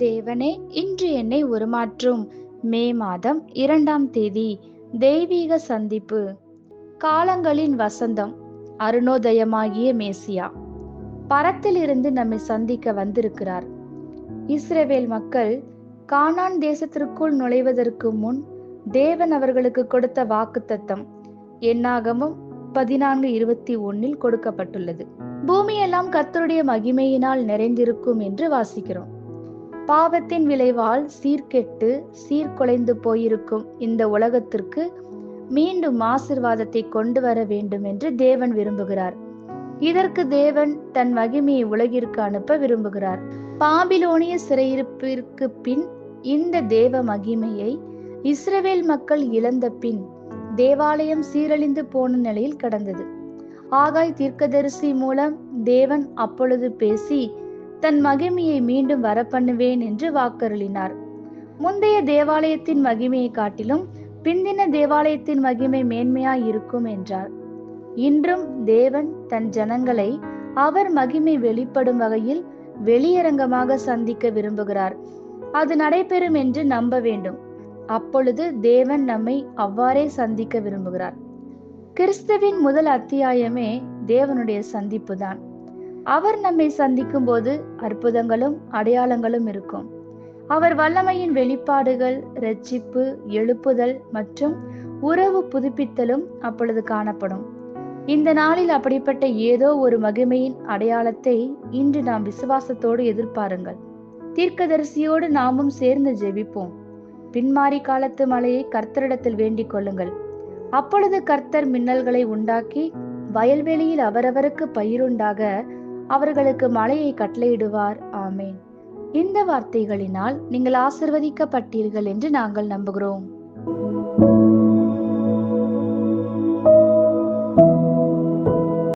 தேவனே, இன்று என்னை உருமாற்றும். மே மாதம் 2ஆம் தேதி. தெய்வீக சந்திப்பு. காலங்களின் வசந்தம். அருணோதயமாகிய மேசியா பரத்திலிருந்து நம்மை சந்திக்க வந்திருக்கிறார். இஸ்ரவேல் மக்கள் கானான் தேசத்திற்குள் நுழைவதற்கு முன் தேவன் அவர்களுக்கு கொடுத்த வாக்குத்தத்தம் என்னாகமம் 14:21 கொடுக்கப்பட்டுள்ளது. பூமியெல்லாம் கர்த்தருடைய மகிமையினால் நிறைந்திருக்கும் என்று வாசிக்கிறோம். பாவத்தின் விளைவால் சீர்கெட்டு சீர்குலைந்து போயிருக்கும் இந்த உலகத்திற்கு மீண்டும் ஆசீர்வாதத்தை கொண்டு வர வேண்டும் என்று தேவன் விரும்புகிறார். இதற்கு தேவன் தன் மகிமையை உலகிற்கு அனுப்ப விரும்புகிறார். பாபிலோனிய சிறையிருப்பிற்கு பின் இந்த தேவ மகிமையை இஸ்ரவேல் மக்கள் இழந்த பின் தேவாலயம் சீரழிந்து போன நிலையில் கடந்தது. ஆகாய் தீர்க்கதரிசி மூலம் தேவன் அப்பொழுது பேசி தன் மகிமையை மீண்டும் வரப்பண்ணுவேன் என்று வாக்கருளினார். முந்தைய தேவாலயத்தின் மகிமையை காட்டிலும் பிந்தின தேவாலயத்தின் மகிமை மேன்மையாய் இருக்கும் என்றார். இன்றும் தேவன் தன் ஜனங்களை அவர் மகிமை வெளிப்படும் வகையில் வெளியரங்கமாக சந்திக்க விரும்புகிறார். அது நடைபெறும் என்று நம்ப வேண்டும். அப்பொழுது தேவன் நம்மை அவ்வாறே சந்திக்க விரும்புகிறார். கிறிஸ்துவின் முதல் அத்தியாயமே தேவனுடைய சந்திப்பு தான். அவர் நம்மை சந்திக்கும் போது அற்புதங்களும் அடையாளங்களும் இருக்கும். அவர் வல்லமையின் வெளிப்பாடுகள், இரட்சிப்பு, எழுப்புதல் மற்றும் உறவு புதுப்பித்தலும் அப்பொழுது காணப்படும். இந்த நாளில் அப்படிப்பட்ட ஏதோ ஒரு மகிமையின் அடையாளத்தை இன்று நாம் விசுவாசத்தோடு எதிர்பாருங்கள். தீர்க்கதரிசியோடு நாமும் சேர்ந்து ஜெபிப்போம். பின்மாறி காலத்து மழையை கர்த்தரிடத்தில் வேண்டிக் கொள்ளுங்கள். அப்பொழுது கர்த்தர் மின்னல்களை உண்டாக்கி வயல்வெளியில் அவரவருக்கு பயிருண்டாக அவர்களுக்கு மழையை கட்டளையிடுவார். ஆமேன். இந்த வார்த்தைகளினால் நீங்கள் ஆசிர்வதிக்கப்பட்டீர்கள் என்று நாங்கள் நம்புகிறோம்.